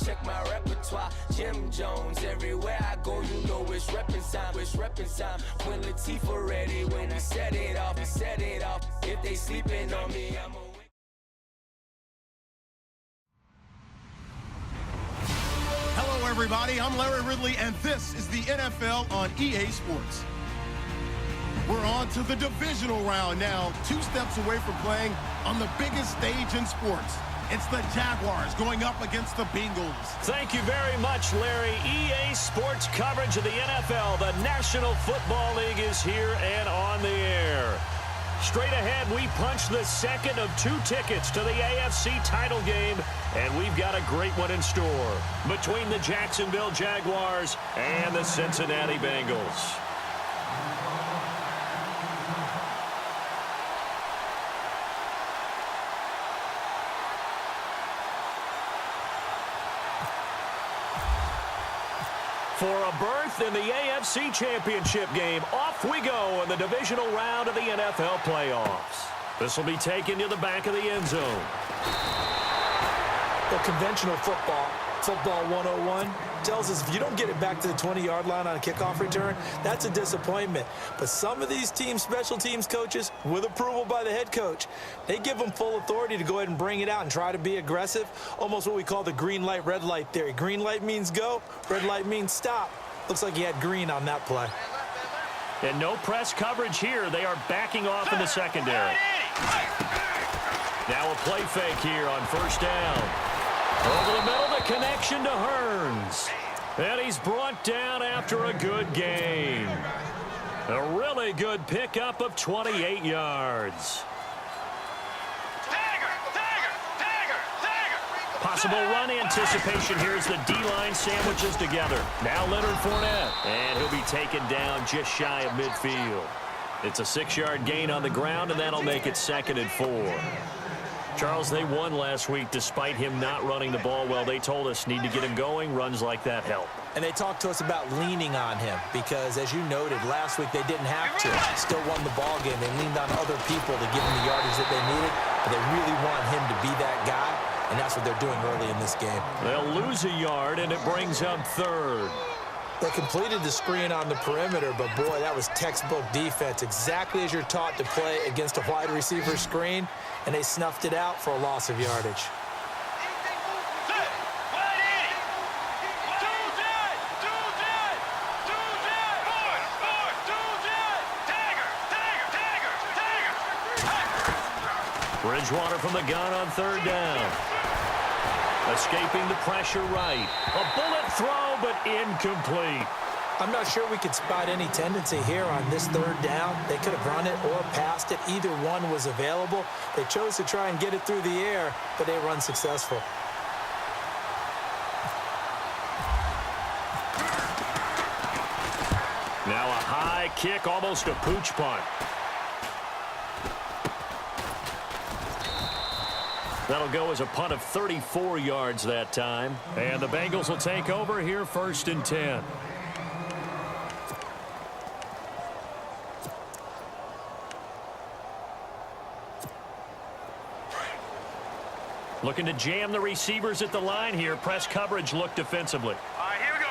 check my repertoire. Jim Jones, everywhere I go, you know it's reppin' time. It's reppin' time. When Latifah ready, when we set it off, we set it off. If they sleeping on me, I'm awake. Hello, everybody. I'm Larry Ridley, and this is the NFL on EA Sports. We're on to the divisional round now, 2 steps away from playing on the biggest stage in sports. It's the Jaguars going up against the Bengals. Thank you very much, Larry. EA Sports coverage of the NFL. The National Football League is here and on the air. Straight ahead, we punch the second of 2 tickets to the AFC title game, and we've got a great one in store between the Jacksonville Jaguars and the Cincinnati Bengals. For a berth in the AFC Championship game, off we go in the divisional round of the NFL playoffs. This will be taken to the back of the end zone. Well, conventional football 101, tells us if you don't get it back to the 20-yard line on a kickoff return, that's a disappointment. But some of these special teams coaches, with approval by the head coach, they give them full authority to go ahead and bring it out and try to be aggressive, almost what we call the green light, red light theory. Green light means go, red light means stop. Looks like he had green on that play. And no press coverage here. They are backing off in the secondary. Now a play fake here on first down. Over the middle, the connection to Hearns. And he's brought down after a good gain. A really good pickup of 28 yards. Possible run anticipation here as the D-line sandwiches together. Now Leonard Fournette. And he'll be taken down just shy of midfield. It's a 6-yard gain on the ground, and that'll make it 2nd and 4. Charles, they won last week despite him not running the ball well. They told us need to get him going. Runs like that help. And they talked to us about leaning on him because, as you noted, last week they didn't have to. Still won the ball game. They leaned on other people to give them the yardage that they needed, but they really want him to be that guy, and that's what they're doing early in this game. They'll lose a yard, and it brings up 3rd. They completed the screen on the perimeter, but, boy, that was textbook defense, exactly as you're taught to play against a wide receiver screen, and they snuffed it out for a loss of yardage. Bridgewater from the gun on 3rd down. Escaping the pressure right. A bullet throw, but incomplete. I'm not sure we could spot any tendency here on this 3rd down. They could have run it or passed it. Either one was available. They chose to try and get it through the air, but they were unsuccessful. Now a high kick, almost a pooch punt. That'll go as a punt of 34 yards that time. And the Bengals will take over here 1st and 10. Looking to jam the receivers at the line here. Press coverage look defensively. All right, here we go.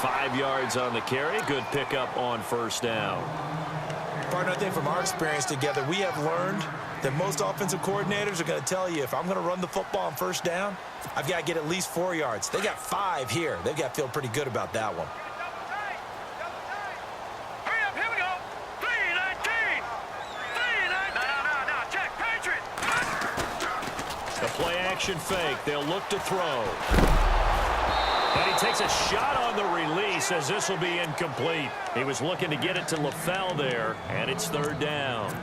5 yards on the carry. Good pickup on 1st down. Partner, I think from our experience together, we have learned that most offensive coordinators are going to tell you, if I'm going to run the football on 1st down, I've got to get at least 4 yards. They got 5 here. They've got to feel pretty good about that one. Hurry up, here we go. 3-19. 3-19. No, check, Patriot. A play action fake. They'll look to throw. And he takes a shot on the release as this will be incomplete. He was looking to get it to LaFell there, and it's 3rd down.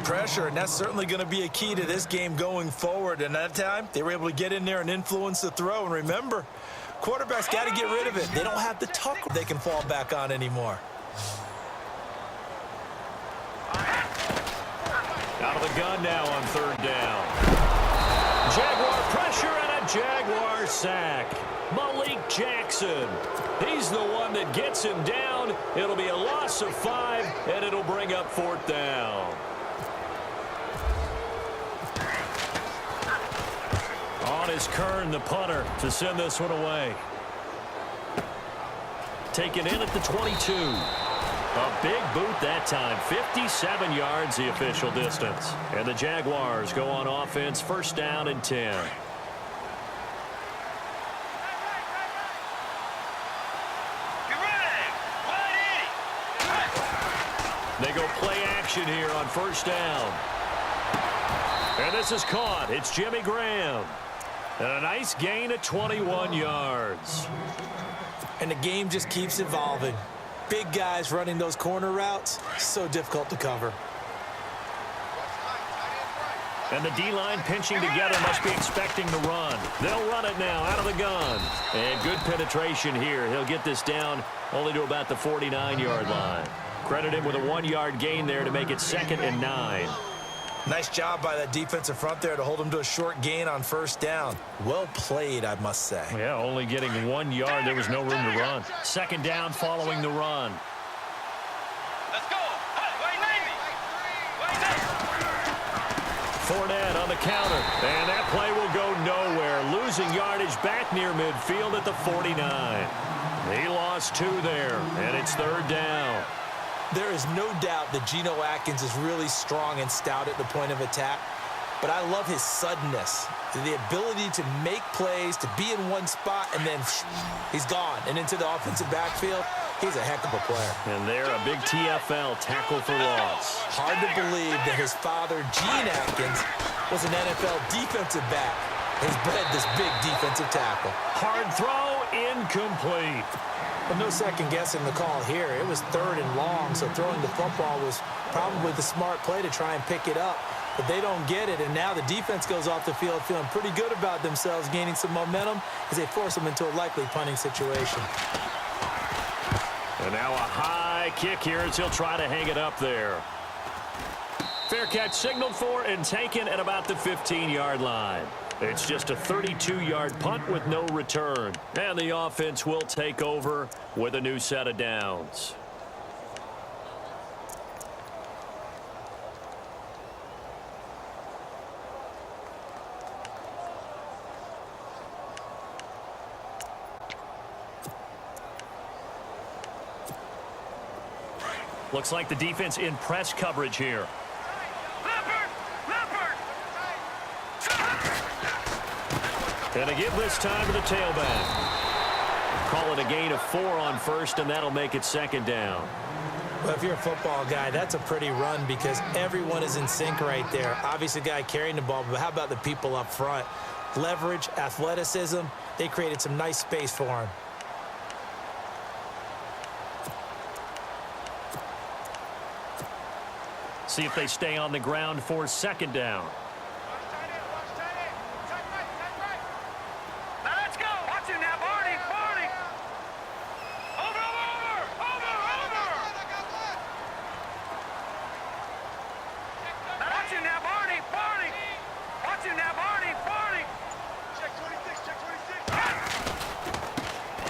Pressure, and that's certainly going to be a key to this game going forward. And that time, they were able to get in there and influence the throw. And remember, quarterbacks got to get rid of it. They don't have the tuck they can fall back on anymore. Out of the gun now on 3rd down. Jaguar pressure and a Jaguar sack. Malik Jackson. He's the one that gets him down. It'll be a loss of 5, and it'll bring up 4th down. On is Kern, the punter, to send this one away. Taken in at the 22. A big boot that time. 57 yards the official distance. And the Jaguars go on offense, first down and 10. They go play action here on first down. And this is caught. It's Jimmy Graham. And a nice gain of 21 yards. And the game just keeps evolving. Big guys running those corner routes, so difficult to cover. And the D-line pinching together, must be expecting the run. They'll run it now out of the gun. And good penetration here. He'll get this down only to about the 49-yard line. Credit him with a 1-yard gain there to make it 2nd and 9. Nice job by that defensive front there to hold him to a short gain on first down. Well played, I must say. Yeah, only getting 1 yard. There was no room to run. 2nd down following the run. Let's go. Hey, Fournette on the counter. And that play will go nowhere. Losing yardage back near midfield at the 49. He lost 2 there, and it's 3rd down. There is no doubt that Geno Atkins is really strong and stout at the point of attack, but I love his suddenness, the ability to make plays, to be in one spot, and then he's gone and into the offensive backfield. He's a heck of a player. And there, a big TFL, tackle for loss. Hard to believe that his father, Gene Atkins, was an NFL defensive back. Has bred this big defensive tackle. Hard throw, incomplete. But no second guessing the call here. It was 3rd and long, so throwing the football was probably the smart play to try and pick it up. But they don't get it, and now the defense goes off the field feeling pretty good about themselves, gaining some momentum as they force them into a likely punting situation. And now a high kick here as he'll try to hang it up there. Fair catch signaled for and taken at about the 15-yard line. It's just a 32-yard punt with no return. And the offense will take over with a new set of downs. Looks like the defense in press coverage here. And a give this time to the tailback. Call it a gain of 4 on first, and that'll make it 2nd down. Well, if you're a football guy, that's a pretty run because everyone is in sync right there. Obviously, the guy carrying the ball, but how about the people up front? Leverage, athleticism, they created some nice space for him. See if they stay on the ground for 2nd down.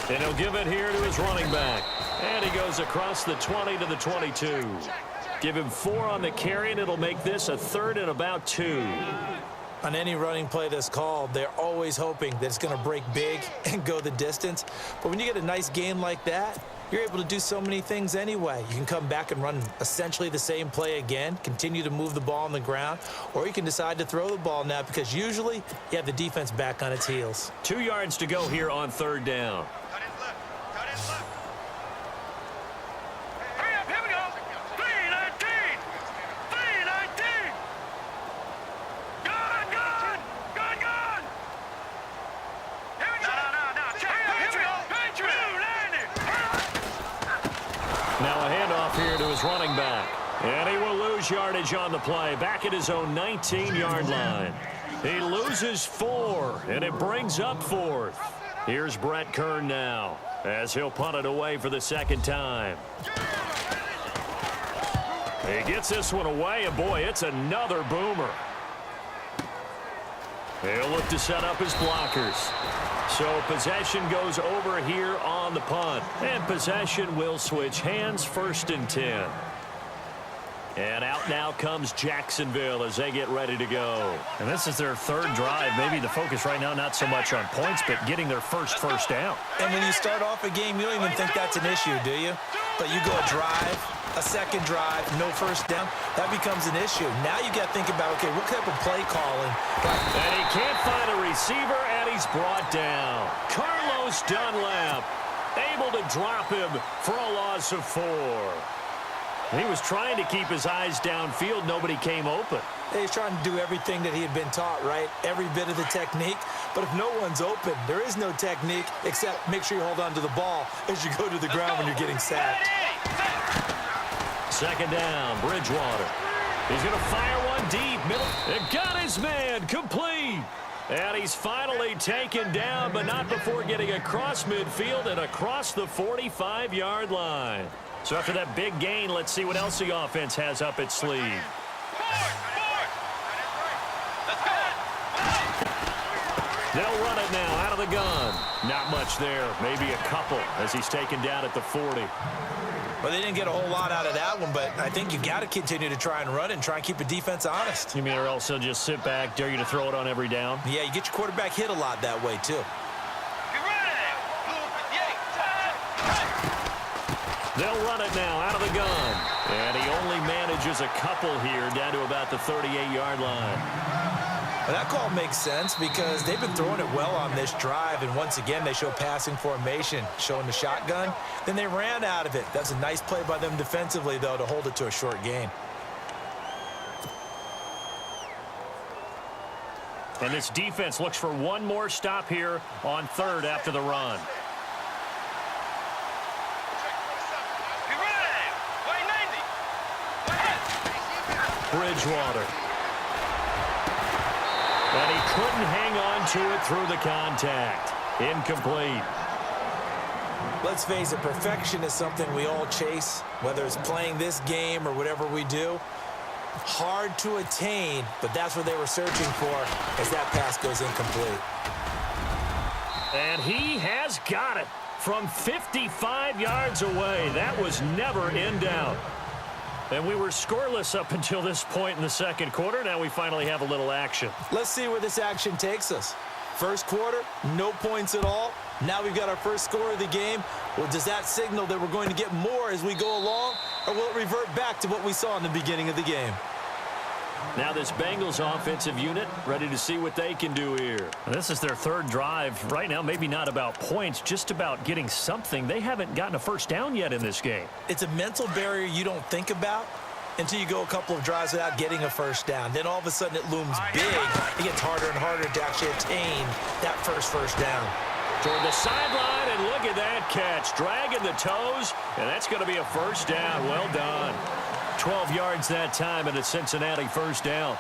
And he'll give it here to his running back. And he goes across the 20 to the 22. Give him 4 on the carry, and it'll make this a 3rd and about 2. On any running play that's called, they're always hoping that it's going to break big and go the distance. But when you get a nice gain like that, you're able to do so many things anyway. You can come back and run essentially the same play again, continue to move the ball on the ground, or you can decide to throw the ball now because usually you have the defense back on its heels. 2 yards to go here on 3rd down. Running back, and he will lose yardage on the play back at his own 19-yard line. He loses 4, and it brings up 4th. Here's Brett Kern now as he'll punt it away for the 2nd time. He gets this one away, and boy, it's another boomer. He'll look to set up his blockers. So possession goes over here on the punt. And possession will switch hands, 1st and 10. And out now comes Jacksonville as they get ready to go. And this is their third drive. Maybe the focus right now not so much on points, but getting their first down. And when you start off a game, you don't even think that's an issue, do you? But you go a drive, a second drive, no first down, that becomes an issue. Now you got to think about, okay, what type of play calling? And he can't find a receiver, and he's brought down. Carlos Dunlap able to drop him for a loss of 4. He was trying to keep his eyes downfield. Nobody came open. He's trying to do everything that he had been taught, right? Every bit of the technique. But if no one's open, there is no technique except make sure you hold on to the ball as you go to the ground when you're getting sacked. Second down, Bridgewater. He's going to fire one deep. Middle. It got his man complete. And he's finally taken down, but not before getting across midfield and across the 45-yard line. So after that big gain, let's see what else the offense has up its sleeve. They'll run it now out of the gun. Not much there, maybe a couple as he's taken down at the 40. Well, they didn't get a whole lot out of that one, but I think you got to continue to try and run and try and keep the defense honest. You mean or else they'll just sit back, dare you to throw it on every down? Yeah, you get your quarterback hit a lot that way, too. They'll run it now out of the gun. And he only manages a couple here down to about the 38-yard line. Well, that call makes sense because they've been throwing it well on this drive, and once again they show passing formation, showing the shotgun. Then they ran out of it. That's a nice play by them defensively, though, to hold it to a short gain. And this defense looks for one more stop here on third after the run. Bridgewater. And he couldn't hang on to it through the contact. Incomplete. Let's face it, perfection is something we all chase, whether it's playing this game or whatever we do. Hard to attain, but that's what they were searching for as that pass goes incomplete. And he has got it from 55 yards away. That was never in doubt. And we were scoreless up until this point in the second quarter. Now we finally have a little action. Let's see where this action takes us. First quarter, no points at all. Now we've got our first score of the game. Well, does that signal that we're going to get more as we go along, or will it revert back to what we saw in the beginning of the game? Now this Bengals offensive unit ready to see what they can do here. This is their third drive. Right now, maybe not about points, just about getting something. They haven't gotten a first down yet in this game. It's a mental barrier you don't think about until you go a couple of drives without getting a first down. Then all of a sudden it looms big. It gets harder and harder to actually attain that first down. Toward the sideline, and look at that catch. Dragging the toes, and that's going to be a first down. Well done. 12 yards that time, and a Cincinnati first down.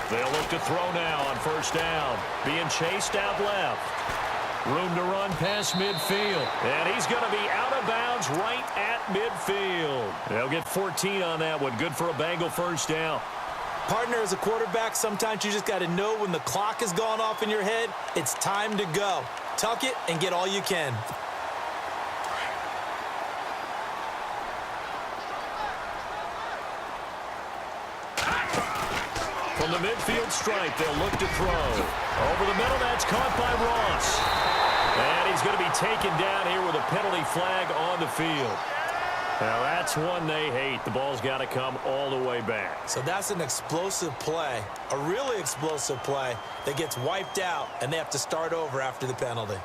They'll look to throw now on first down. Being chased out left. Room to run past midfield. And he's going to be out of bounds right at midfield. They'll get 14 on that one. Good for a Bengal first down. Partner, as a quarterback, sometimes you just got to know when the clock has gone off in your head, it's time to go. Tuck it and get all you can. From the midfield stripe, they'll look to throw. Over the middle, that's caught by Ross. And he's going to be taken down here with a penalty flag on the field. Now, that's one they hate. The ball's got to come all the way back. So that's an explosive play, a really explosive play that gets wiped out, and they have to start over after the penalty.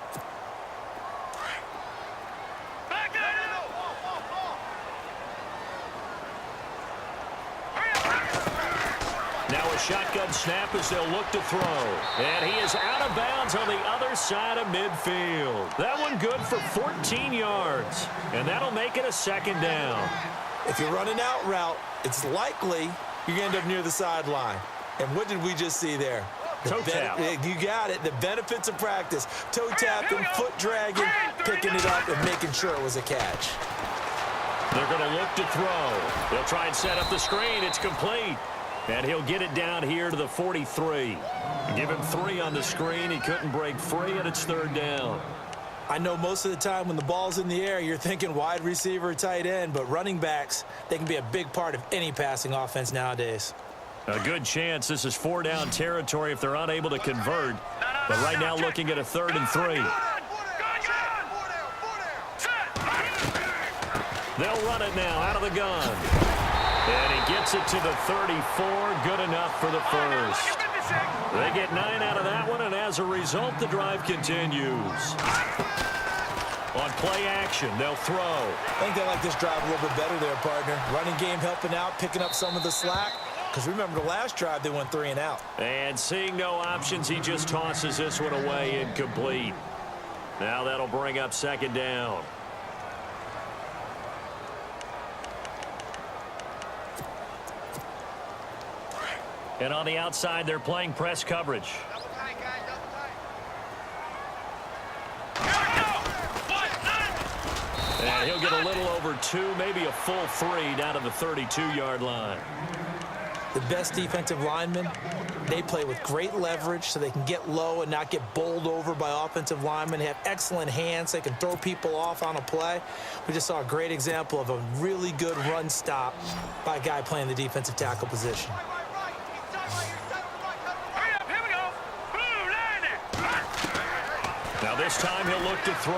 Now a shotgun snap as they'll look to throw. And he is out of bounds on the other side of midfield. That one good for 14 yards. And that'll make it a second down. If you're running out route, it's likely you're going to end up near the sideline. And what did we just see there? Toe tap. You got it. The benefits of practice. Toe tapping, foot dragging, picking it up, and making sure it was a catch. They're going to look to throw. They'll try and set up the screen. It's complete. And he'll get it down here to the 43. Give him 3 on the screen. He couldn't break free, and it's 3rd down. I know most of the time when the ball's in the air, you're thinking wide receiver, tight end, but running backs, they can be a big part of any passing offense nowadays. A good chance this is 4-down territory if they're unable to convert. But right now looking at a 3rd and 3. They'll run it now out of the gun. And he gets it to the 34. Good enough for the first. They get 9 out of that one, and as a result, the drive continues. On play action, they'll throw. I think they like this drive a little bit better there, partner. Running game helping out, picking up some of the slack. Because remember, the last drive, they went 3 and out. And seeing no options, he just tosses this one away, incomplete. Now that'll bring up 2nd down. And on the outside, they're playing press coverage. And he'll get a little over 2, maybe a full 3 down to the 32-yard line. The best defensive linemen, they play with great leverage so they can get low and not get bowled over by offensive linemen. They have excellent hands. They can throw people off on a play. We just saw a great example of a really good run stop by a guy playing the defensive tackle position. Now this time he'll look to throw.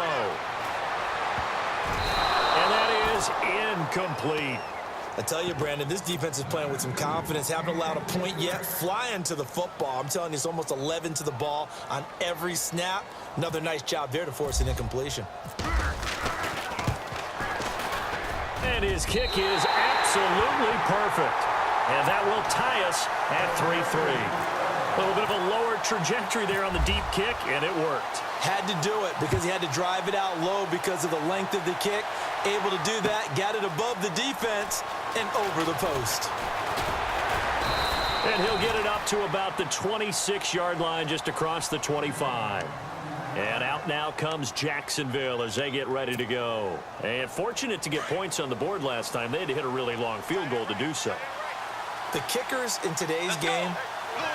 And that is incomplete. I tell you, Brandon, this defense is playing with some confidence. Haven't allowed a point yet. Flying to the football. I'm telling you, it's almost 11 to the ball on every snap. Another nice job there to force an incompletion. And his kick is absolutely perfect. And that will tie us at 3-3. A little bit of a lower trajectory there on the deep kick, and it worked. Had to do it because he had to drive it out low because of the length of the kick. Able to do that, got it above the defense and over the post. And he'll get it up to about the 26-yard line, just across the 25. And out now comes Jacksonville as they get ready to go. And fortunate to get points on the board last time. They had to hit a really long field goal to do so. The kickers in today's game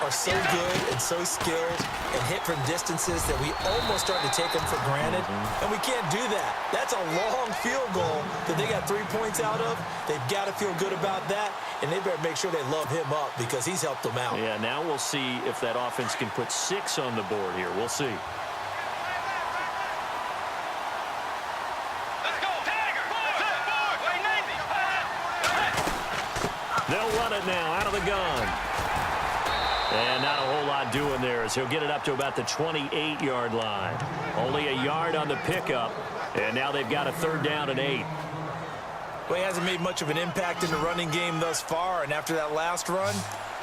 are so good and so skilled and hit from distances that we almost start to take them for granted. And we can't do that. That's a long field goal that they got 3 points out of. They've got to feel good about that, and they better make sure they love him up because he's helped them out. Yeah, now we'll see if that offense can put 6 on the board here. We'll see. They'll run it now out of the gun. And not a whole lot doing there as he'll get it up to about the 28-yard line. Only a yard on the pickup, and now they've got a 3rd down and 8. Well, he hasn't made much of an impact in the running game thus far, and after that last run,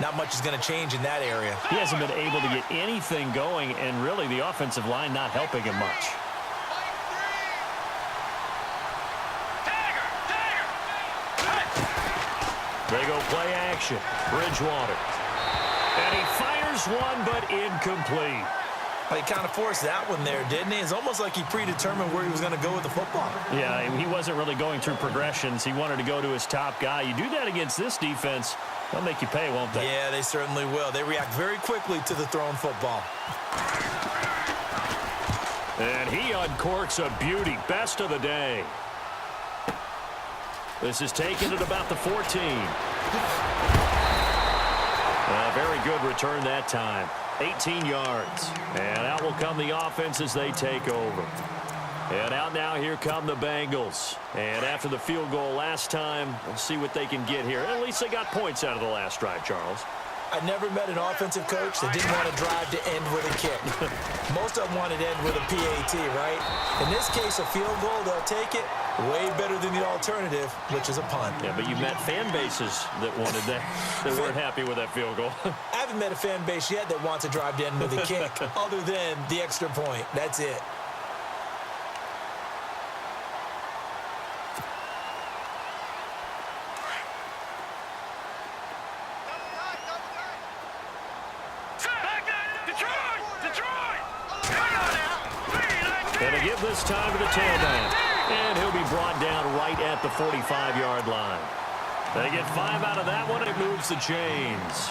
not much is going to change in that area. He hasn't been able to get anything going, and really the offensive line not helping him much. They go play action. Bridgewater. And he fires one, but incomplete. Well, he kind of forced that one there, didn't he? It's almost like he predetermined where he was going to go with the football. Yeah, he wasn't really going through progressions. He wanted to go to his top guy. You do that against this defense, they'll make you pay, won't they? Yeah, they certainly will. They react very quickly to the thrown football. And he uncorks a beauty. Best of the day. This is taken at about the 14. Very good return that time. 18 yards. And out will come the offense as they take over. And out now, here come the Bengals. And after the field goal last time, we'll see what they can get here. At least they got points out of the last drive, Charles. I never met an offensive coach that didn't want to drive to end with a kick. Most of them wanted to end with a PAT, right? In this case, a field goal, they'll take it. Way better than the alternative, which is a punt. Yeah, but you met fan bases that wanted that. They weren't happy with that field goal. I haven't met a fan base yet that wants to drive to end with a kick, other than the extra point. That's it. And they give this time to the tailback. And he'll be brought down right at the 45-yard line. They get 5 out of that one. It moves the chains.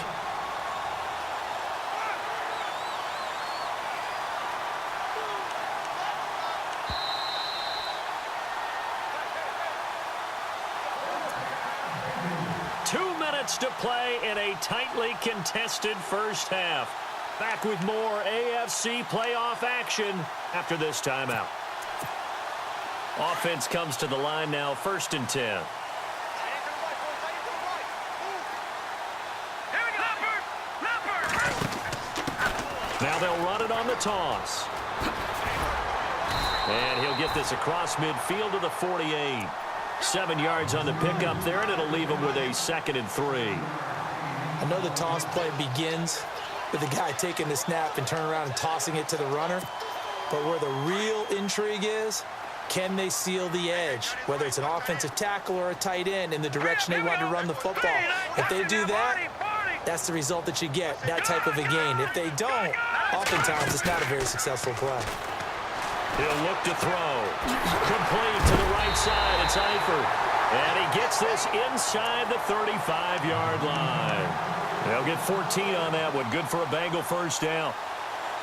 To play in a tightly contested first half. Back with more AFC playoff action after this timeout. Offense comes to the line now, 1st and 10. Now they'll run it on the toss. And he'll get this across midfield to the 48. 7 yards on the pickup there, and it'll leave him with a 2nd and 3. I know the toss play begins with the guy taking the snap and turning around and tossing it to the runner. But where the real intrigue is, can they seal the edge, whether it's an offensive tackle or a tight end, in the direction they want to run the football? If they do that, that's the result that you get, that type of a gain. If they don't, oftentimes it's not a very successful play. He'll look to throw. Complete to the right side. It's Eifert. And he gets this inside the 35-yard line. They'll get 14 on that one. Good for a Bengal first down.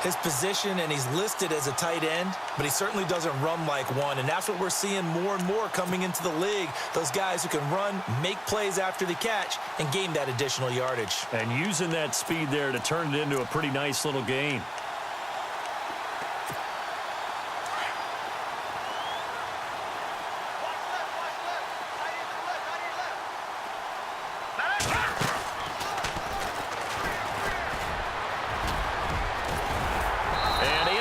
His position, and he's listed as a tight end, but he certainly doesn't run like one. And that's what we're seeing more and more coming into the league. Those guys who can run, make plays after the catch, and gain that additional yardage. And using that speed there to turn it into a pretty nice little gain.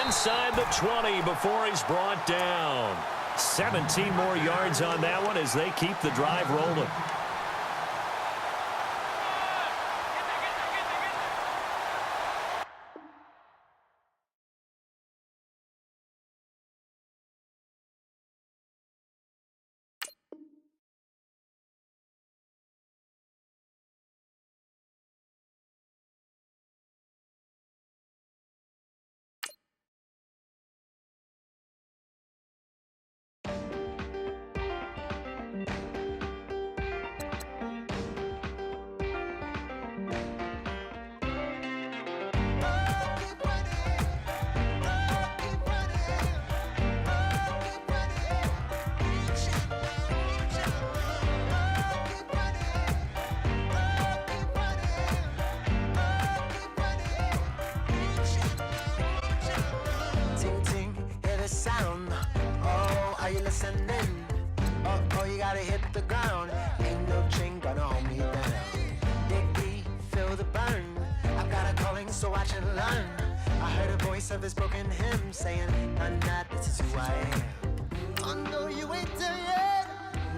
Inside the 20 before he's brought down. 17 more yards on that one as they keep the drive rolling. Oh, you gotta hit the ground. Ain't no chain gonna hold me down. Dig deep, feel the burn. I've got a calling, so watch and learn. I heard a voice of his broken hymn saying, "None that this is who I am." I know you ain't there yet.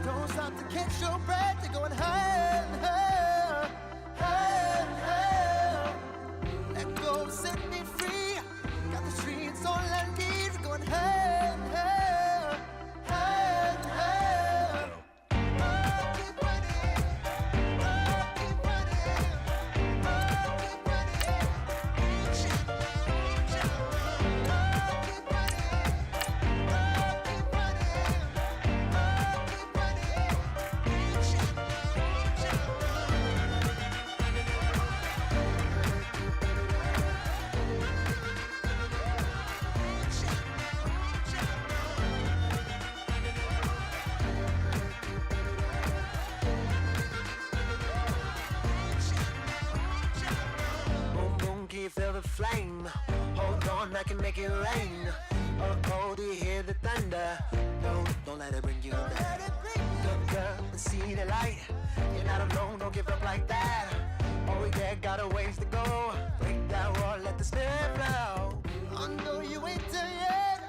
Don't stop to catch your breath. You're going higher and higher, higher and higher. Let go, set me free. Got the streets all I need. We're going higher and higher, higher and higher. Keep running, keep feel the flame. Hold on, I can make it rain. Oh, do you hear the thunder? No, don't let it bring you down. Look up and see the light. You're not alone, don't give up like that. Oh yeah, got a ways to go. Break that wall, let the spirit flow. I know you ain't there yet.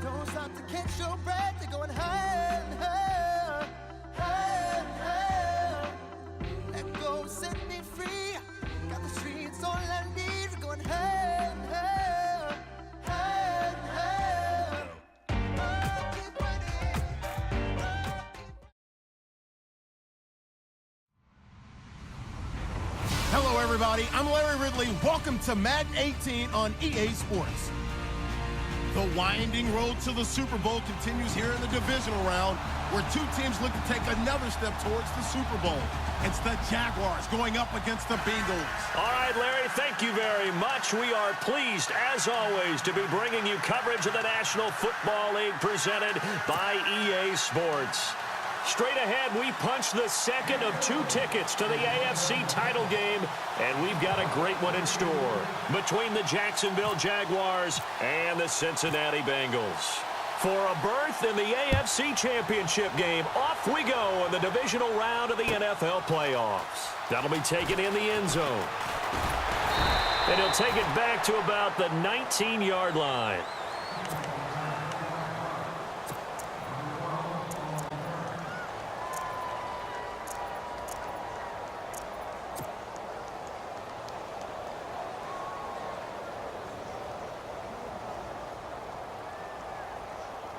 Don't stop to catch your breath. You're going higher and higher, higher and higher. Let go, set me free. Got the streets all I need. Going higher and higher, higher and higher. Keep running. Hello, everybody. I'm Larry Ridley. Welcome to Madden 18 on EA Sports. The winding road to the Super Bowl continues here in the divisional round, where two teams look to take another step towards the Super Bowl. It's the Jaguars going up against the Bengals. All right, Larry, thank you very much. We are pleased, as always, to be bringing you coverage of the National Football League presented by EA Sports. Straight ahead, we punch the second of two tickets to the AFC title game, and we've got a great one in store between the Jacksonville Jaguars and the Cincinnati Bengals. For a berth in the AFC Championship game, off we go in the divisional round of the NFL playoffs. That'll be taken in the end zone. And he'll take it back to about the 19-yard line.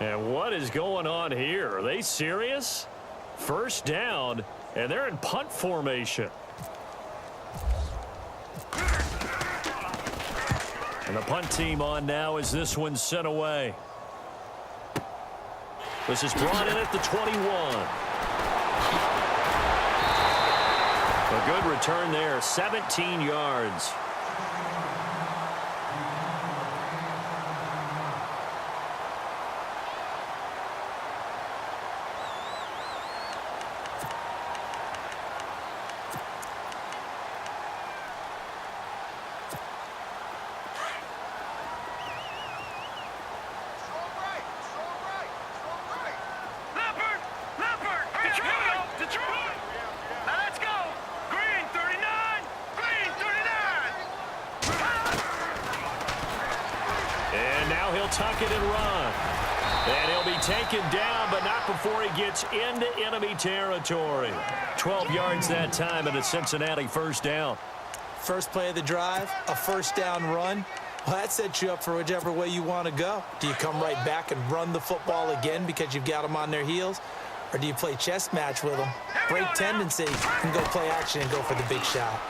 And what is going on here? Are they serious? First down, and they're in punt formation. And the punt team on now as this one's sent away. This is brought in at the 21. A good return there, 17 yards. Tuck it and run. And he'll be taken down, but not before he gets into enemy territory. 12 yards that time and a Cincinnati first down. First play of the drive, a first down run. Well, that sets you up for whichever way you want to go. Do you come right back and run the football again because you've got them on their heels? Or do you play chess match with them, break tendency, and go play action and go for the big shot?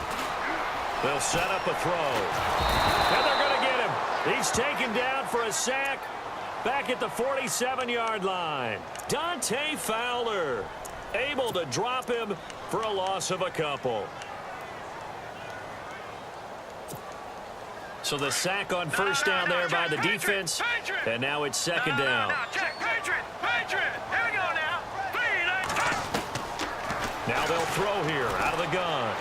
They'll set up a throw. And they're going to get him. He's taken down for a sack back at the 47-yard line. Dante Fowler able to drop him for a loss of a couple. So the sack on first down there by the defense, and now it's second down. Now they'll throw here out of the gun.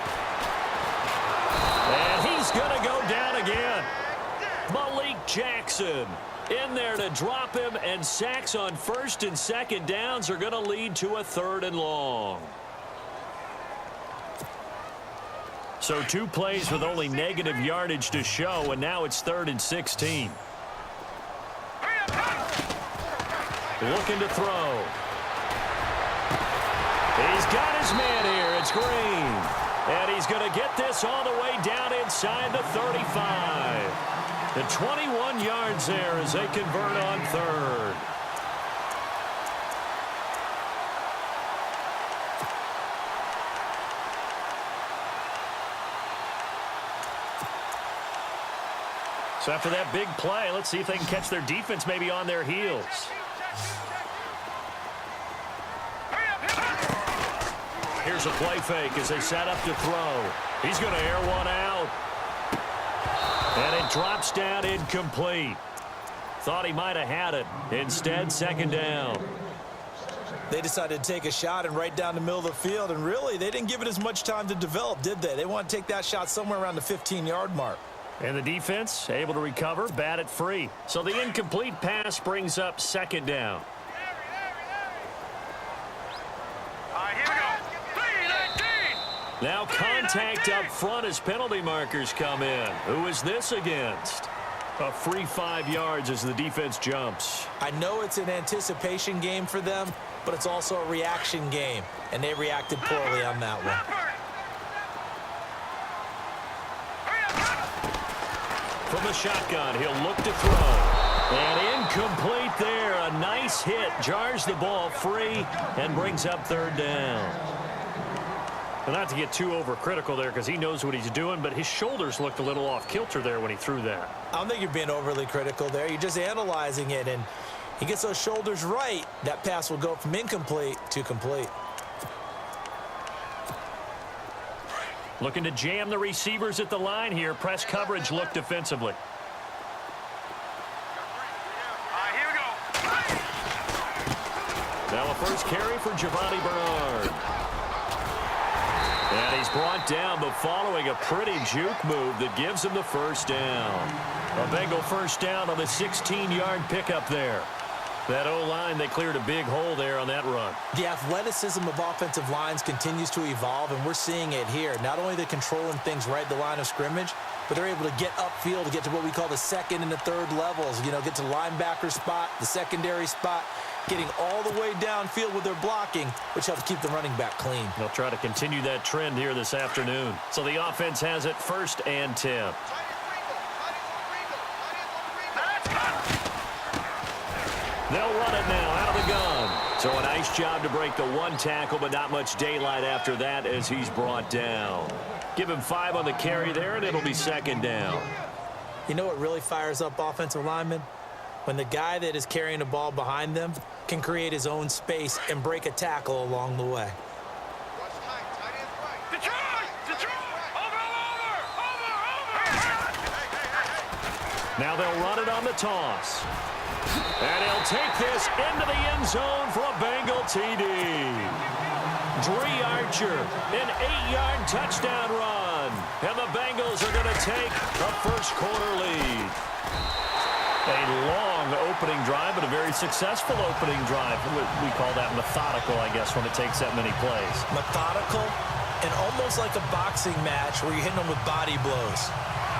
And he's going to go down again. Malik Jackson in there to drop him, and sacks on first and second downs are going to lead to a third and long. So 2 plays with only negative yardage to show, and now it's 3rd and 16. Looking to throw. He's got his man here. It's Green. And he's going to get this all the way down inside the 35. The 21 yards there as they convert on third. So after that big play, let's see if they can catch their defense maybe on their heels. Here's a play fake as they set up to throw. He's going to air one out. And it drops down incomplete. Thought he might have had it. Instead, second down. They decided to take a shot and right down the middle of the field, and really, they didn't give it as much time to develop, did they? They want to take that shot somewhere around the 15-yard mark. And the defense able to recover, bat it free. So the incomplete pass brings up second down. Now contact up front as penalty markers come in. Who is this against? A free 5 yards as the defense jumps. I know it's an anticipation game for them, but it's also a reaction game, and they reacted poorly on that one. From the shotgun, he'll look to throw. And incomplete there. A nice hit. Jars the ball free and brings up third down. Well, not to get too overcritical there because he knows what he's doing, but his shoulders looked a little off kilter there when he threw that. I don't think you're being overly critical there. You're just analyzing it, and he gets those shoulders right. That pass will go from incomplete to complete. Looking to jam the receivers at the line here. Press coverage look defensively. Here we go. Now a first carry for Giovanni Bernard. And he's brought down, but following a pretty juke move that gives him the first down. A Bengal first down on the 16-yard pickup there. That O-line, they cleared a big hole there on that run. The athleticism of offensive lines continues to evolve, and we're seeing it here. Not only are they controlling things right at the line of scrimmage, but they're able to get upfield to get to what we call the second and the third levels. You know, get to the linebacker spot, the secondary spot, getting all the way downfield with their blocking, which helps keep the running back clean. They'll try to continue that trend here this afternoon. So the offense has it 1st and 10. They'll run it now out of the gun. So a nice job to break the one tackle, but not much daylight after that as he's brought down. Give him 5 on the carry there, and it'll be 2nd down. You know what really fires up offensive linemen? When the guy that is carrying the ball behind them can create his own space and break a tackle along the way. Detroit! Over! Now they'll run it on the toss. And he'll take this into the end zone for a Bengal TD. Dree Archer, an 8-yard touchdown run. And the Bengals are going to take a first-quarter lead. A long opening drive, but a very successful opening drive. We call that methodical, I guess, when it takes that many plays. Methodical and almost like a boxing match where you're hitting them with body blows.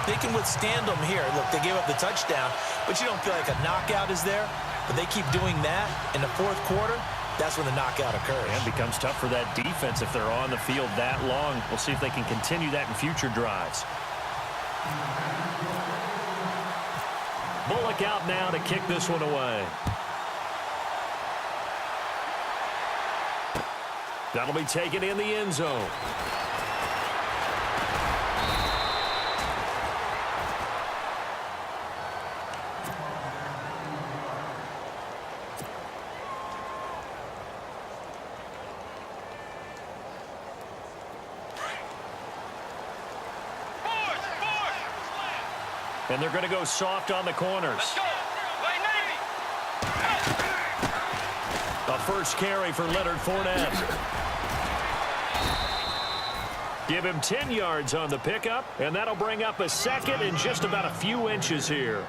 They can withstand them here. Look, they gave up the touchdown, but you don't feel like a knockout is there. But they keep doing that in the 4th quarter. That's when the knockout occurs. And it becomes tough for that defense if they're on the field that long. We'll see if they can continue that in future drives. Bullock out now to kick this one away. That'll be taken in the end zone. And they're going to go soft on the corners. A first carry for Leonard Fournette. Give him 10 yards on the pickup, and that'll bring up a 2nd and just about a few inches here.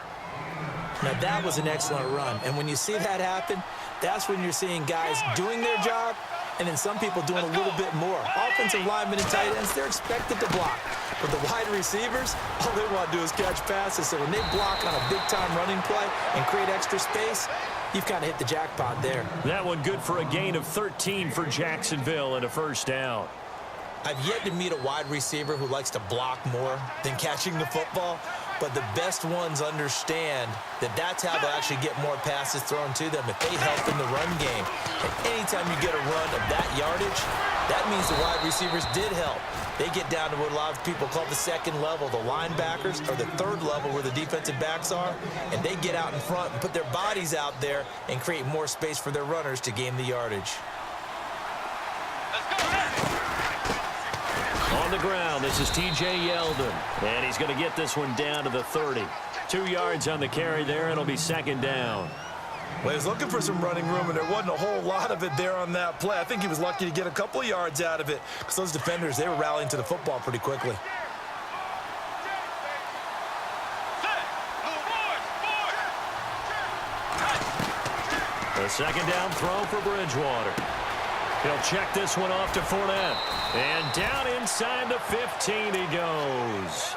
Now, that was an excellent run. And when you see that happen, that's when you're seeing guys doing their job and then some people doing a little bit more. Offensive linemen and tight ends, they're expected to block. But the wide receivers, all they want to do is catch passes. So when they block on a big-time running play and create extra space, you've kind of hit the jackpot there. That one good for a gain of 13 for Jacksonville and a first down. I've yet to meet a wide receiver who likes to block more than catching the football, but the best ones understand that that's how they'll actually get more passes thrown to them if they help in the run game. And anytime you get a run of that yardage, that means the wide receivers did help. They get down to what a lot of people call the 2nd level, the linebackers, or the 3rd level where the defensive backs are, and they get out in front and put their bodies out there and create more space for their runners to gain the yardage. On the ground, this is T.J. Yeldon, and he's going to get this one down to the 30. 2 yards on the carry there, and it'll be 2nd down. Well, he was looking for some running room, and there wasn't a whole lot of it there on that play. I think he was lucky to get a couple of yards out of it because those defenders, they were rallying to the football pretty quickly. A 2nd down throw for Bridgewater. He'll check this one off to Fournette. And down inside the 15 he goes.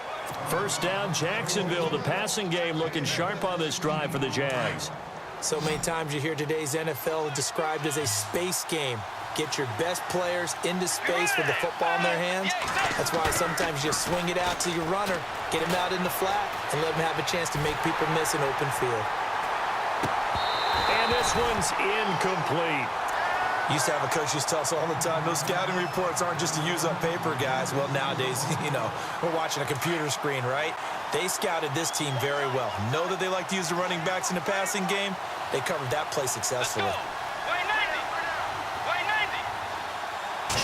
First down, Jacksonville. The passing game looking sharp on this drive for the Jags. So many times you hear today's NFL described as a space game. Get your best players into space with the football in their hands. That's why sometimes you swing it out to your runner, get him out in the flat, and let him have a chance to make people miss an open field. And this one's incomplete. Used to have a coach used to tell us all the time, those scouting reports aren't just to use up paper, guys. Well, nowadays, we're watching a computer screen, right? They scouted this team very well. Know that they like to use the running backs in the passing game. They covered that play successfully.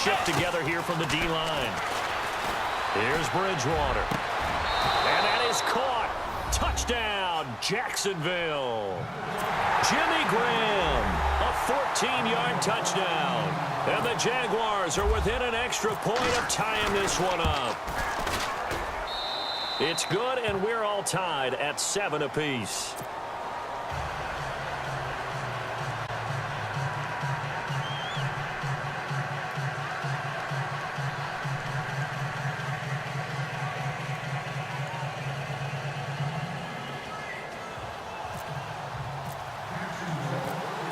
Shift together here from the D-line. Here's Bridgewater. And that is caught. Touchdown, Jacksonville. Jimmy Graham, a 14-yard touchdown. And the Jaguars are within an extra point of tying this one up. It's good, and we're all tied at 7 apiece.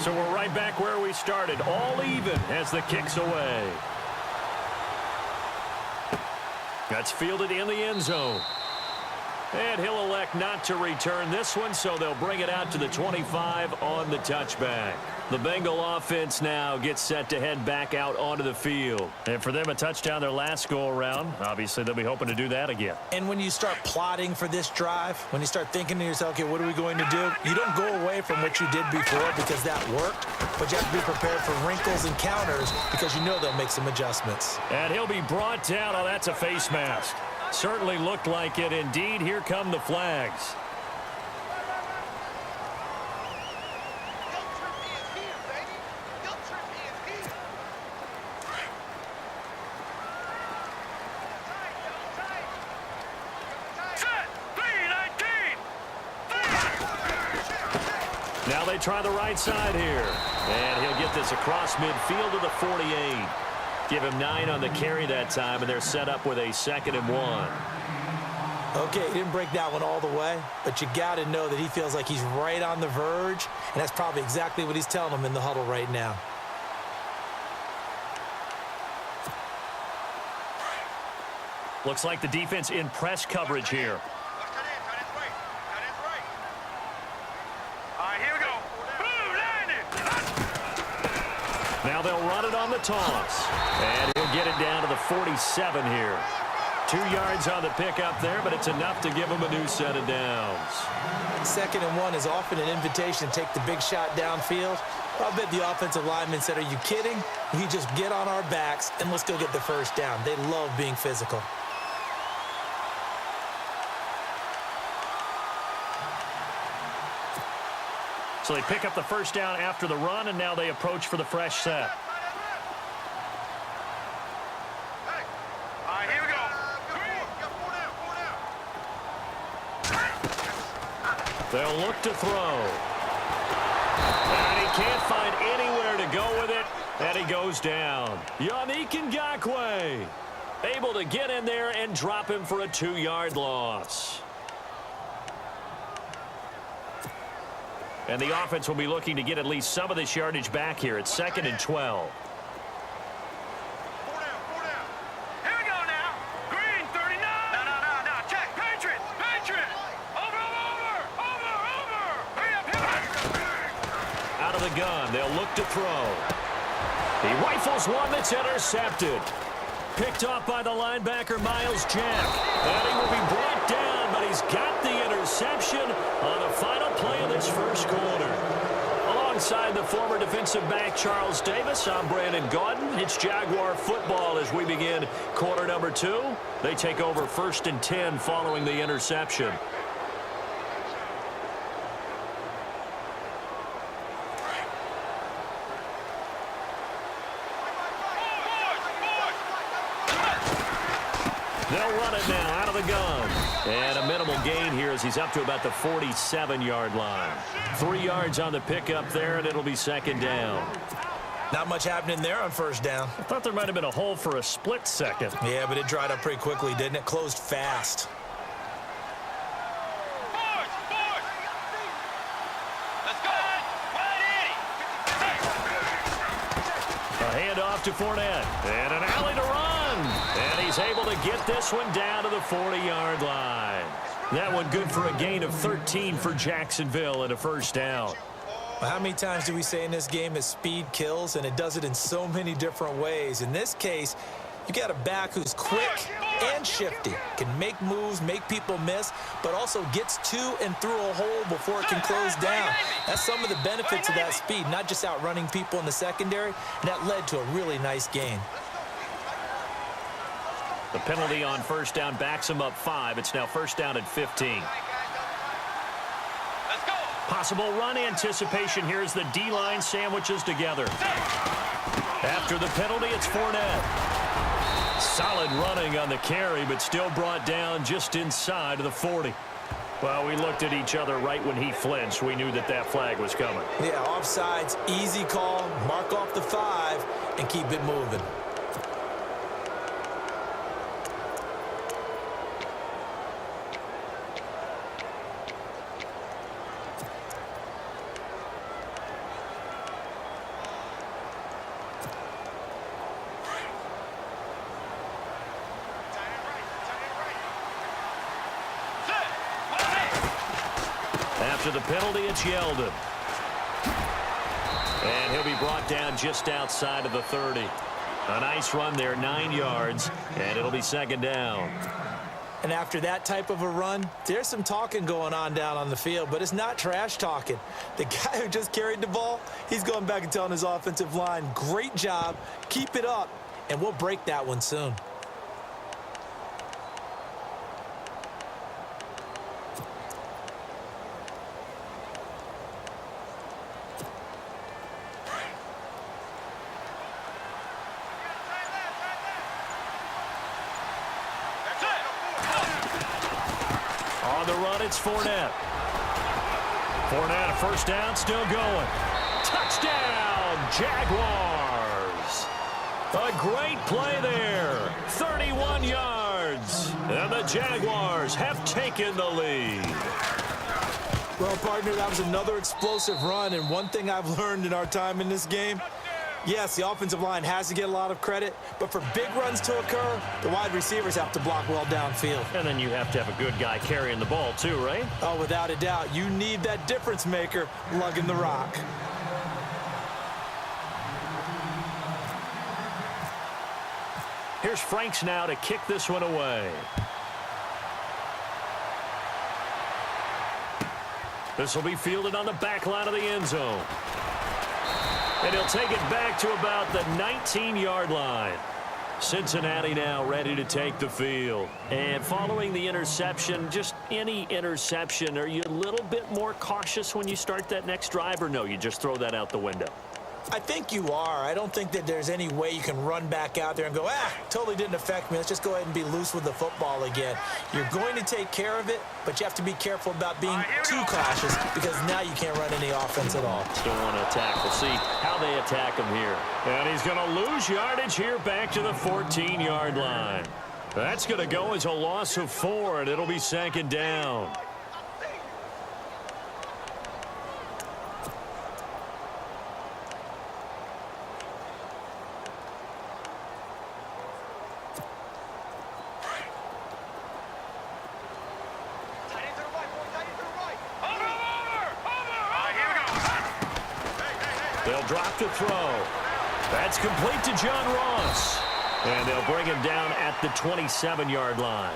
So we're right back where we started, all even as the kick's away. That's fielded in the end zone. And he'll elect not to return this one, so they'll bring it out to the 25 on the touchback. The Bengal offense now gets set to head back out onto the field. And for them, a touchdown their last go-around. Obviously, they'll be hoping to do that again. And when you start plotting for this drive, when you start thinking to yourself, okay, what are we going to do? You don't go away from what you did before because that worked, but you have to be prepared for wrinkles and counters because you know they'll make some adjustments. And he'll be brought down. Oh, that's a face mask. Certainly looked like it. Indeed, here come the flags. Now they try the right side here. And he'll get this across midfield to the 48. Give him 9 on the carry that time, and they're set up with a 2nd and 1. Okay, he didn't break that one all the way, but you got to know that he feels like he's right on the verge, and that's probably exactly what he's telling them in the huddle right now. Looks like the defense in press coverage here. Now they'll run it on the toss. And he'll get it down to the 47 here. 2 yards on the pickup there, but it's enough to give him a new set of downs. 2nd and 1 is often an invitation to take the big shot downfield. I bet the offensive lineman said, are you kidding? You just get on our backs and let's go get the first down. They love being physical. So they pick up the first down after the run, and now they approach for the fresh set. Here we go. They'll look to throw. And he can't find anywhere to go with it, and he goes down. Yannick Ngakoue able to get in there and drop him for a 2-yard loss. And the offense will be looking to get at least some of this yardage back here. It's 2nd and 12. Here we go now. Green, 39. No. Check. Patriot. Over. Hurry up. Out of the gun. They'll look to throw. He rifles one that's intercepted. Picked off by the linebacker, Miles Jack. And he will be brought down, but he's got the interception on the final play of this first quarter. Alongside the former defensive back, Charles Davis, I'm Brandon Gaudin. It's Jaguar football as we begin quarter number 2. They take over 1st and 10 following the interception. They'll run it now out of the gun. And a minimal gain here as he's up to about the 47-yard line. 3 yards on the pickup there, and it'll be 2nd down. Not much happening there on first down. I thought there might have been a hole for a split second. Yeah, but it dried up pretty quickly, didn't it? Closed fast. A handoff to Fournette. And an alley to run. And he's able to get this one down to the 40-yard line. That one good for a gain of 13 for Jacksonville and a first down. Well, how many times do we say in this game that speed kills, and it does it in so many different ways? In this case, you got a back who's quick and shifty, can make moves, make people miss, but also gets to and through a hole before it can close down. That's some of the benefits of that speed, not just outrunning people in the secondary, and that led to a really nice gain. The penalty on first down backs him up 5. It's now first down at 15. Possible run anticipation here as the D-line sandwiches together. After the penalty, it's Fournette. Solid running on the carry, but still brought down just inside of the 40. Well, we looked at each other right when he flinched. We knew that that flag was coming. Yeah, offsides, easy call, mark off the 5, and keep it moving. After the penalty, it's Yeldon. And he'll be brought down just outside of the 30. A nice run there, 9 yards, and it'll be second down. And after that type of a run, there's some talking going on down on the field, but it's not trash talking. The guy who just carried the ball, he's going back and telling his offensive line, great job, keep it up, and we'll break that one soon. On the run, it's Fournette. Fournette, a first down, still going. Touchdown, Jaguars. A great play there. 31 yards. And the Jaguars have taken the lead. Well, partner, that was another explosive run, and one thing I've learned in our time in this game, yes, the offensive line has to get a lot of credit, but for big runs to occur, the wide receivers have to block well downfield. And then you have to have a good guy carrying the ball too, right? Oh, without a doubt. You need that difference maker lugging the rock. Here's Franks now to kick this one away. This will be fielded on the back line of the end zone. And he'll take it back to about the 19-yard line. Cincinnati now ready to take the field. And following the interception, just any interception, are you a little bit more cautious when you start that next drive, or no, you just throw that out the window? I think you are. I don't think that there's any way you can run back out there and go, totally didn't affect me. Let's just go ahead and be loose with the football again. You're going to take care of it, but you have to be careful about being too cautious because now you can't run any offense at all. Still want to attack. We'll see how they attack him here. And he's going to lose yardage here back to the 14-yard line. That's going to go as a loss of 4, and it'll be second down. They'll drop to throw. That's complete to John Ross. And they'll bring him down at the 27-yard line.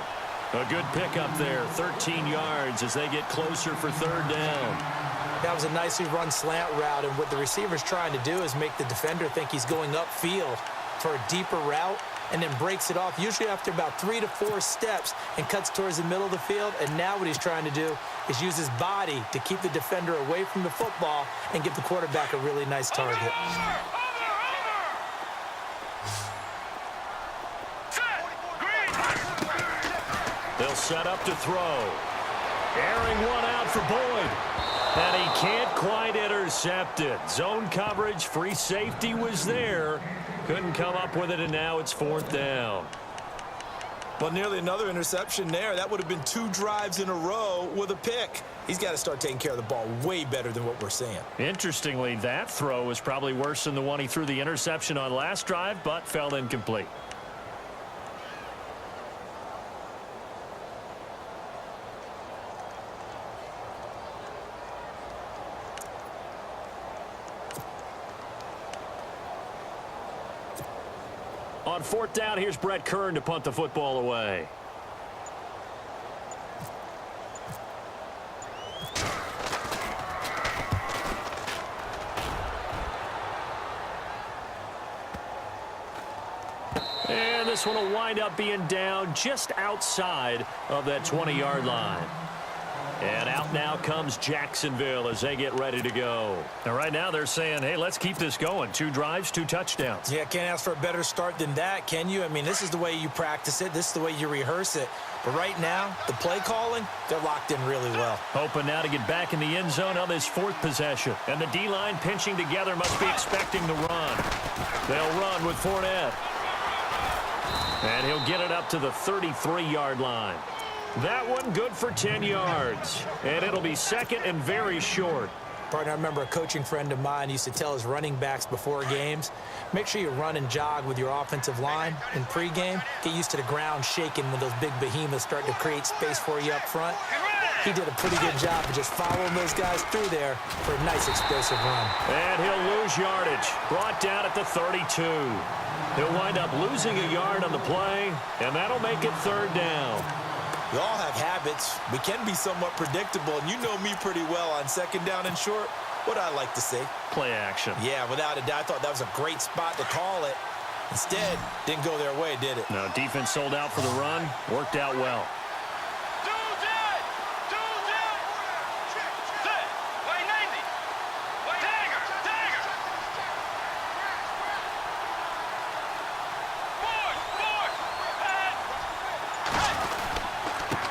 A good pickup there, 13 yards as they get closer for third down. That was a nicely run slant route, and what the receiver's trying to do is make the defender think he's going upfield for a deeper route and then breaks it off, usually after about 3 to 4 steps, and cuts towards the middle of the field. And now what he's trying to do is use his body to keep the defender away from the football and give the quarterback a really nice target. They'll set up to throw. Airing one out for Boyd. And he can't quite intercept it. Zone coverage, free safety was there. Couldn't come up with it, and now it's fourth down. Well, nearly another interception there. That would have been 2 drives in a row with a pick. He's got to start taking care of the ball way better than what we're seeing. Interestingly, that throw was probably worse than the one he threw the interception on last drive, but fell incomplete. On fourth down, here's Brett Kern to punt the football away. And this one will wind up being down just outside of that 20-yard line. And out now comes Jacksonville as they get ready to go. And right now they're saying, hey, let's keep this going. 2 drives, 2 touchdowns. Yeah, can't ask for a better start than that, can you? I mean, this is the way you practice it. This is the way you rehearse it. But right now, the play calling, they're locked in really well. Hoping now to get back in the end zone on this 4th possession. And the D-line pinching together must be expecting the run. They'll run with Fournette. And he'll get it up to the 33-yard line. That one good for 10 yards. And it'll be second and very short. Partner, I remember a coaching friend of mine used to tell his running backs before games, make sure you run and jog with your offensive line in pregame. Get used to the ground shaking when those big behemoths start to create space for you up front. He did a pretty good job of just following those guys through there for a nice explosive run. And he'll lose yardage. Brought down at the 32. He'll wind up losing a yard on the play, and that'll make it 3rd down. We all have habits. We can be somewhat predictable, and you know me pretty well on 2nd down and short. What I like to say? Play action. Yeah, without a doubt. I thought that was a great spot to call it. Instead, didn't go their way, did it? No, defense sold out for the run. Worked out well.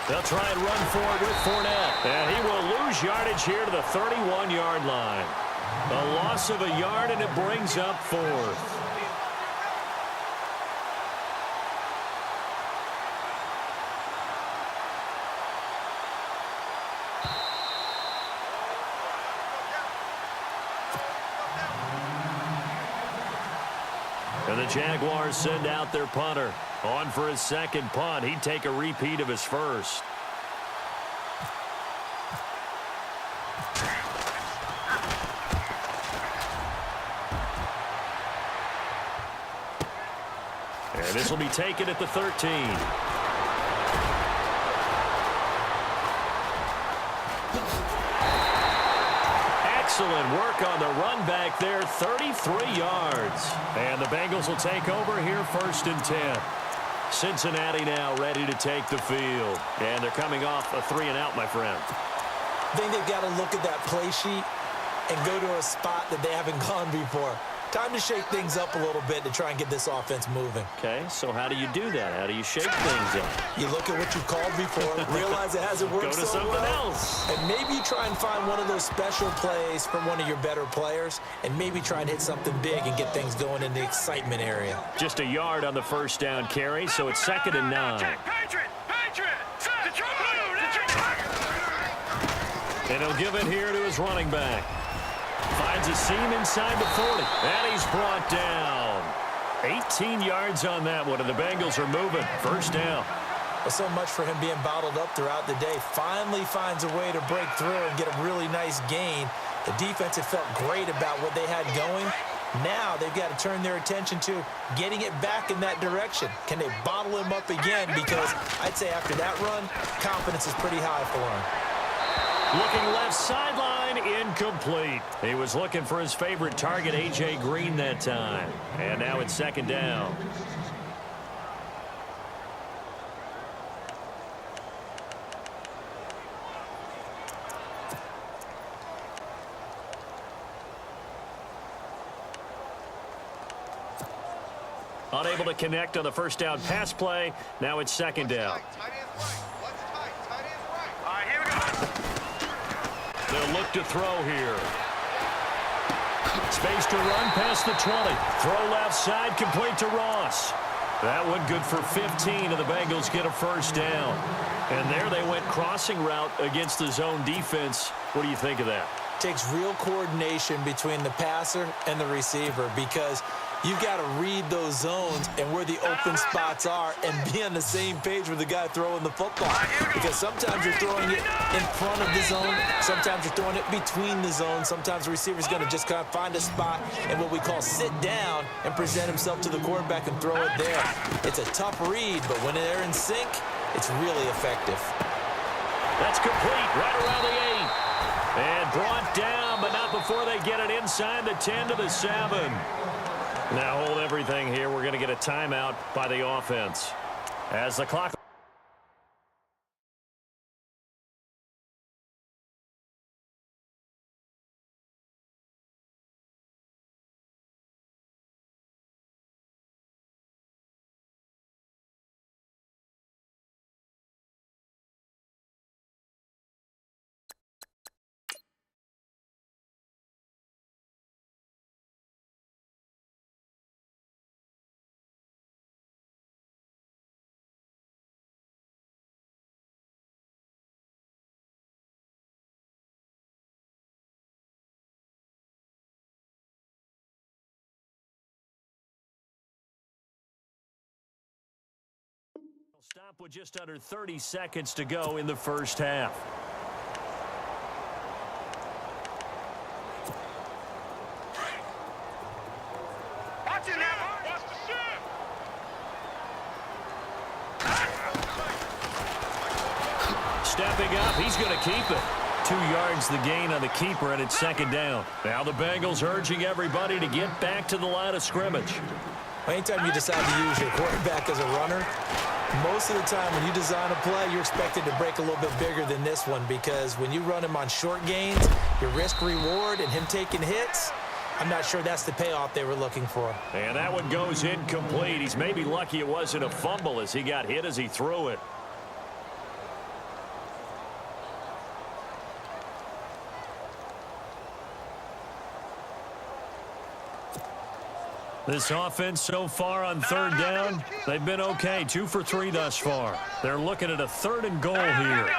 They'll try and run for it with Fournette. And he will lose yardage here to the 31-yard line. A loss of a yard, and it brings up 4th. And the Jaguars send out their punter. On for his 2nd punt. He'd take a repeat of his first. And this will be taken at the 13. Excellent work on the run back there, 33 yards. And the Bengals will take over here 1st and 10. Cincinnati now ready to take the field. And they're coming off a 3-and-out, my friend. I think they've got to look at that play sheet and go to a spot that they haven't gone before. Time to shake things up a little bit to try and get this offense moving. Okay, so how do you do that? How do you shake things up? You look at what you've called before, realize it hasn't worked so well. Go to something else. And maybe you try and find one of those special plays from one of your better players, and maybe try and hit something big and get things going in the excitement area. Just a yard on the 1st down carry, so it's 2nd and 9. And he'll give it here to his running back. Finds a seam inside the 40. And he's brought down. 18 yards on that one, and the Bengals are moving. 1st down. Well, so much for him being bottled up throughout the day. Finally finds a way to break through and get a really nice gain. The defense had felt great about what they had going. Now they've got to turn their attention to getting it back in that direction. Can they bottle him up again? Because I'd say after that run, confidence is pretty high for him. Looking left sideline, incomplete. He was looking for his favorite target, A.J. Green, that time. And now it's 2nd down. Unable to connect on the 1st down pass play. Now it's 2nd down. They'll look to throw here. Space to run past the 20. Throw left side, complete to Ross. That one good for 15, and the Bengals get a 1st down. And there they went crossing route against the zone defense. What do you think of that? Takes real coordination between the passer and the receiver, because You've got to read those zones and where the open spots are and be on the same page with the guy throwing the football. Because sometimes you're throwing it in front of the zone. Sometimes you're throwing it between the zones. Sometimes the receiver's going to just kind of find a spot and what we call sit down and present himself to the quarterback and throw it there. It's a tough read, but when they're in sync, it's really effective. That's complete right around the 8. And brought down, but not before they get it inside the 10 to the 7. Now hold everything here. We're going to get a timeout by the offense. As the clock... Stop with just under 30 seconds to go in the first half. Watch it now. Watch the shit. Stepping up, he's going to keep it. 2 yards the gain on the keeper, and it's second down. Now the Bengals urging everybody to get back to the line of scrimmage. Anytime you decide to use your quarterback as a runner, most of the time when you design a play, you're expected to break a little bit bigger than this one, because when you run him on short gains, your risk-reward and him taking hits, I'm not sure that's the payoff they were looking for. And that one goes incomplete. He's maybe lucky it wasn't a fumble as he got hit as he threw it. This offense so far on third down, they've been okay. 2 for 3 thus far. They're looking at a 3rd and goal here.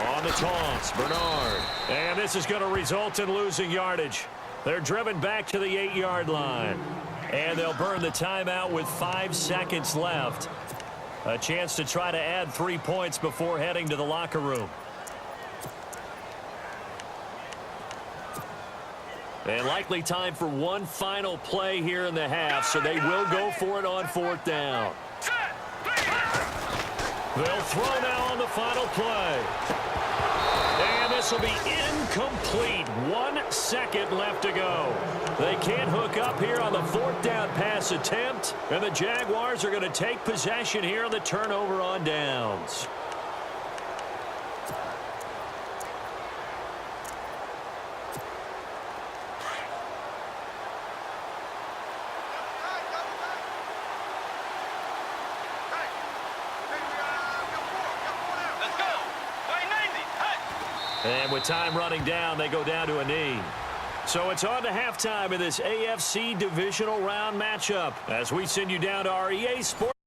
On the toss, Bernard. And this is going to result in losing yardage. They're driven back to the 8-yard line. And they'll burn the timeout with 5 seconds left. A chance to try to add 3 points before heading to the locker room. And likely time for one final play here in the half, so they will go for it on 4th down. They'll throw now on the final play. And this will be incomplete. 1 second left to go. They can't hook up here on the 4th down pass attempt, and the Jaguars are going to take possession here on the turnover on downs. And with time running down, they go down to a knee. So it's on to halftime in this AFC divisional round matchup as we send you down to our EA Sports.